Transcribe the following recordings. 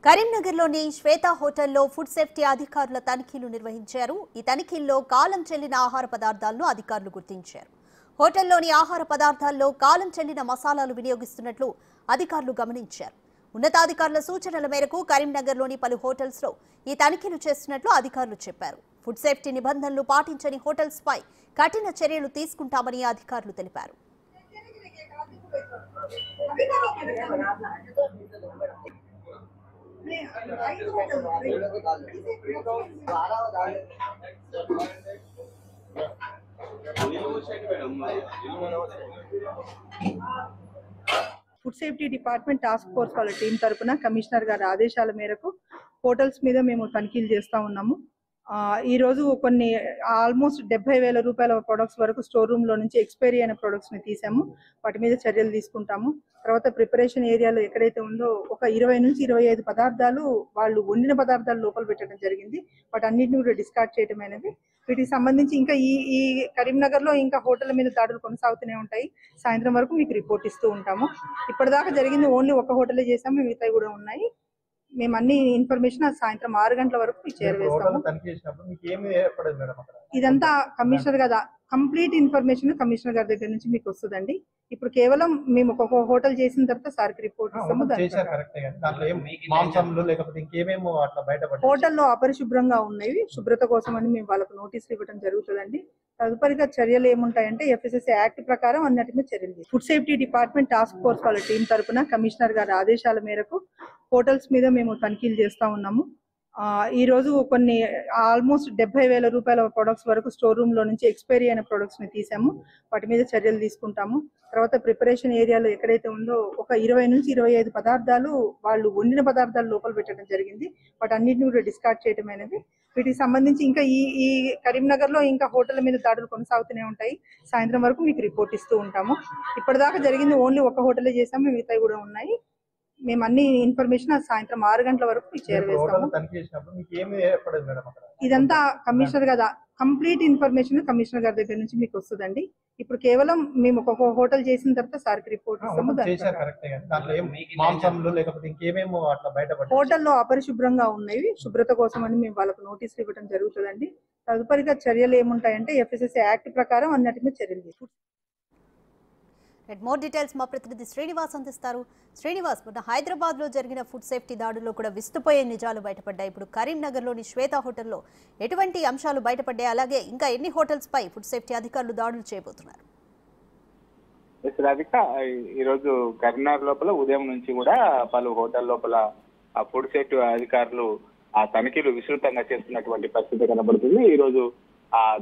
కరీంనగర్లోని శ్వేత హోటల్లో food safety అధికారుల తనిఖీలు నిర్వహించారు. ఈ తనిఖీల్లో కాలం చెల్లిన ఆహార పదార్థాలను అధికారులు గుర్తించారు. హోటల్లోని ఆహార పదార్థాల్లో కాలం చెల్లిన మసాలాలు వినియోగిస్తున్నట్లు అధికారులు గమనించారు. ఉన్నతాధికారుల సూచనల మేరకు కరీంనగర్లోని పలు హోటల్స్లో ఈ తనిఖీలు చేస్తున్నట్లు అధికారులు చెప్పారు. ఫుడ్ సేఫ్టీ నిబంధనలు పాటించని హోటల్స్పై కఠిన చర్యలు తీసుకుంటామని అధికారులు తెలిపారు. Food safety department task force వాళ్ళ టీం తరపున కమిషనర్ గారి ఆదేశాల మేరకు హోటల్స్ మీద మేము తనిఖీలు చేస్తూ ఉన్నాము. ఈ రోజు కొన్ని ఆల్మోస్ట్ 70,000 రూపాయల ప్రొడక్ట్స్ వరకు స్టోర్ రూమ్ లో నుంచి ఎక్స్పైరీ అయిన ప్రొడక్ట్స్ ని తీసాము. వాటి మీద చర్యలు తీసుకుంటాము. తర్వాత ప్రిపరేషన్ ఏరియాలో ఎక్కడైతే ఉందో ఒక 20 నుంచి 25 పదార్థాలు వాళ్ళు వండిన పదార్థాలు లోపల పెట్టడం జరిగింది. వాటి అన్నింటిని కూడా డిస్కార్డ్ చేయడం అనేది. వీటికి సంబంధించి ఇంకా ఈ కరీంనగర్ లో ఇంకా హోటల్ మీద దాడులు కొనసాగుతూనే ఉంటాయి. సాయంత్రం వరకు మీకు రిపోర్ట్ ఇస్తూ ఉంటాము. ఇప్పటిదాకా జరిగింది ఓన్లీ ఒక హోటలే చేసాము, మిగతాయి కూడా ఉన్నాయి. మేము అన్ని ఇన్ఫర్మేషన్ సాయంత్రం 6 గంటల వరకు మీకు చేరవేస్తాము. ఇదంతా కమిషనర్ గారు కంప్లీట్ ఇన్ఫర్మేషన్ కమిషనర్ గారి దగ్గర నుంచి మీకు వస్తుందండి. ఇప్పుడు కేవలం మేము ఒక హోటల్ చేసిన తర్వాత సార్కి రిపోర్ట్ ఇస్తాము. హోటల్లో అపరిశుభ్రంగా ఉన్నాయి, శుభ్రత కోసం అని మేము వాళ్ళకు నోటీసులు ఇవ్వడం జరుగుతుందండి. తదుపరిగా చర్యలు ఏముంటాయంటే FSSAI యాక్ట్ ప్రకారం అన్నిటి మీద చర్యలు. Food safety department task force వాళ్ళ టీం తరపున కమిషనర్ గారి ఆదేశాల మేరకు హోటల్స్ మీద మేము తనిఖీలు చేస్తూ ఉన్నాము. ఈ రోజు కొన్ని ఆల్మోస్ట్ 70,000 రూపాయల ప్రొడక్ట్స్ వరకు స్టోర్ రూమ్ లో నుంచి ఎక్స్పైరీ అయిన ప్రొడక్ట్స్ ని తీసాము. వాటి మీద చర్యలు తీసుకుంటాము. తర్వాత ప్రిపరేషన్ ఏరియాలో ఎక్కడైతే ఉందో ఒక 20 నుంచి 25 పదార్థాలు వాళ్ళు వండిన పదార్థాలు లోపల పెట్టడం జరిగింది. వాటి అన్నింటిని కూడా డిస్కార్డ్ చేయడం అనేది. వీటికి సంబంధించి ఇంకా ఈ కరీంనగర్ లో ఇంకా హోటల్ మీద దాడులు కొనసాగుతూనే ఉంటాయి. సాయంత్రం వరకు మీకు రిపోర్ట్ ఇస్తూ ఉంటాము. ఇప్పటిదాకా జరిగింది ఓన్లీ ఒక హోటలే చేసాము, మిగతాయి కూడా ఉన్నాయి. మేము అన్ని ఇన్ఫర్మేషన్ సాయంత్రం 6 గంటల వరకు మీకు చేరవేస్తాము. ఇదంతా కమిషనర్ గారు కంప్లీట్ ఇన్ఫర్మేషన్ కమిషనర్ గారి దగ్గర నుంచి మీకు వస్తుందండి. ఇప్పుడు కేవలం మేము ఒక హోటల్ చేసిన తర్వాత సార్కి రిపోర్ట్ ఇస్తాము. హోటల్లో అపరిశుభ్రంగా ఉన్నాయి, శుభ్రత కోసం అని మేము వాళ్ళకు నోటీసులు ఇవ్వడం జరుగుతుందండి. తదుపరిగా చర్యలు ఏముంటాయంటే FSSAI యాక్ట్ ప్రకారం అన్నిటి మీద చర్యలు. మోర్ డీటెయిల్స్ మా ప్రతినిధి శ్రీనివాస్ అందిస్తారు. శ్రీనివాస్, హైదరాబాద్ లో జరిగిన ఫుడ్ సేఫ్టీ దాడుల్లో కూడా విస్తుపోయే నిజాలు బయటపడ్డాయి. ఇప్పుడు కరీంనగర్లోని శ్వేత హోటల్లో ఎటువంటి అంశాలు బయటపడ్డాయి, అలాగే ఇంకా ఎన్ని హోటల్స్ పై ఫుడ్ సేఫ్టీ అధికారులు దాడులు చేయబోతున్నారు? రాధిక, ఈరోజు కరీంనగర్ లోపల ఉదయం నుంచి కూడా పలు హోటల్ లోపల ఫుడ్ సేఫ్టీ అధికారులు తనిఖీలు విస్తృతంగా చేస్తున్నటువంటి పరిస్థితి కనబడుతుంది. ఈ రోజు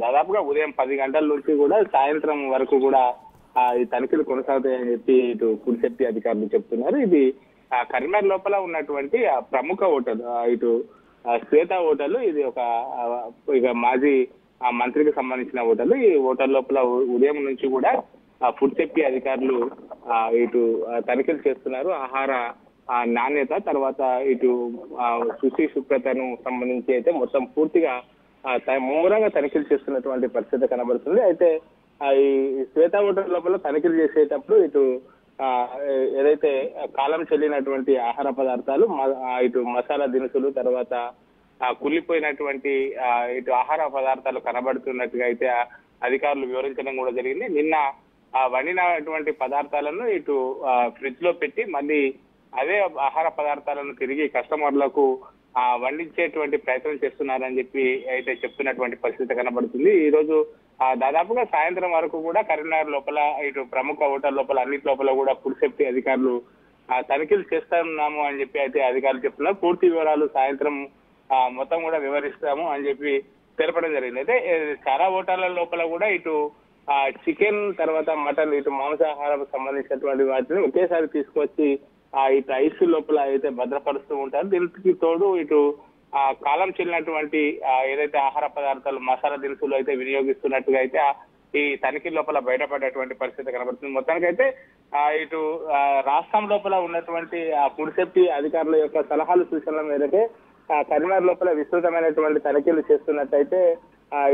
దాదాపుగా ఉదయం 10 గంటల నుంచి కూడా సాయంత్రం వరకు కూడా ఈ తనిఖీలు కొనసాగుతాయని చెప్పి ఇటు ఫుడ్ సేఫ్టీ అధికారులు చెప్తున్నారు. ఇది కరీంనగర్ లోపల ఉన్నటువంటి ప్రముఖ హోటల్, ఇటు శ్వేత హోటల్. ఇది ఇక మాజీ మంత్రికి సంబంధించిన హోటల్. ఈ హోటల్ లోపల ఉదయం నుంచి కూడా ఫుడ్ సేఫ్టీ అధికారులు ఇటు తనిఖీలు చేస్తున్నారు. ఆహార నాణ్యత, తర్వాత ఇటు శుచి శుభ్రతను సంబంధించి అయితే మొత్తం పూర్తిగా ముమ్మరంగా తనిఖీలు చేస్తున్నటువంటి పరిస్థితి కనబడుతుంది. అయితే ఈ శ్వేత హోటల్ లోపల తనిఖీలు చేసేటప్పుడు ఇటు ఏదైతే కాలం చెల్లినటువంటి ఆహార పదార్థాలు, ఇటు మసాలా దినుసులు, తర్వాత కుళ్ళిపోయినటువంటి ఇటు ఆహార పదార్థాలు కనబడుతున్నట్టుగా అయితే అధికారులు వివరించడం కూడా జరిగింది. నిన్న వండినటువంటి పదార్థాలను ఇటు ఫ్రిడ్జ్ లో పెట్టి మళ్ళీ అదే ఆహార పదార్థాలను తిరిగి కస్టమర్లకు వండించేటువంటి ప్రయత్నం చేస్తున్నారని చెప్పి అయితే చెప్తున్నటువంటి పరిస్థితి కనబడుతుంది. ఈ రోజు దాదాపుగా సాయంత్రం వరకు కూడా కరీంనగర్ లోపల ఇటు ప్రముఖ హోటల్ లోపల అన్నిటి లోపల కూడా ఫుడ్ సేఫ్టీ అధికారులు తనిఖీలు చేస్తున్నాము అని చెప్పి అయితే అధికారులు చెప్తున్నారు. పూర్తి వివరాలు సాయంత్రం మొత్తం కూడా వివరిస్తాము అని చెప్పి తెలపడం జరిగింది. అయితే చాలా హోటళ్ల లోపల కూడా ఇటు చికెన్, తర్వాత మటన్, ఇటు మాంసాహారం సంబంధించినటువంటి వాటిని ఒకేసారి తీసుకొచ్చి ఇటు ఐస్ లోపల అయితే భద్రపరుస్తూ ఉంటారు. దీనికి తోడు ఇటు కాలం చెల్లినటువంటి ఏదైతే ఆహార పదార్థాలు, మసాలా దినుసులు అయితే వినియోగిస్తున్నట్టుగా అయితే ఈ తనిఖీ లోపల బయటపడేటువంటి పరిస్థితి కనబడుతుంది. మొత్తానికైతే ఇటు రాష్ట్రం లోపల ఉన్నటువంటి ఫుడ్ సేఫ్టీ అధికారుల యొక్క సలహాలు సూచనల మేరకే కరీంనగర్ లోపల విస్తృతమైనటువంటి తనిఖీలు చేస్తున్నట్టయితే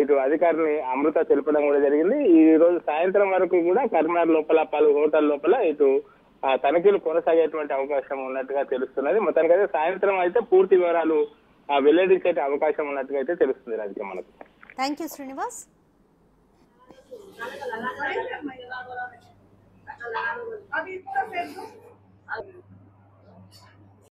ఇటు అధికారిని అమృత తెలపడం కూడా జరిగింది. ఈ రోజు సాయంత్రం వరకు కూడా కరీంనగర్ లోపల పలు హోటల్ లోపల ఇటు తనిఖీలు కొనసాగేటువంటి అవకాశం ఉన్నట్టుగా తెలుస్తున్నది. మొత్తానికైతే సాయంత్రం అయితే పూర్తి వివరాలు వెల్లడించే అవకాశం ఉన్నట్టుగా అయితే తెలుస్తుంది రాజకీయ మనకు. Thank you Srinivas. अभी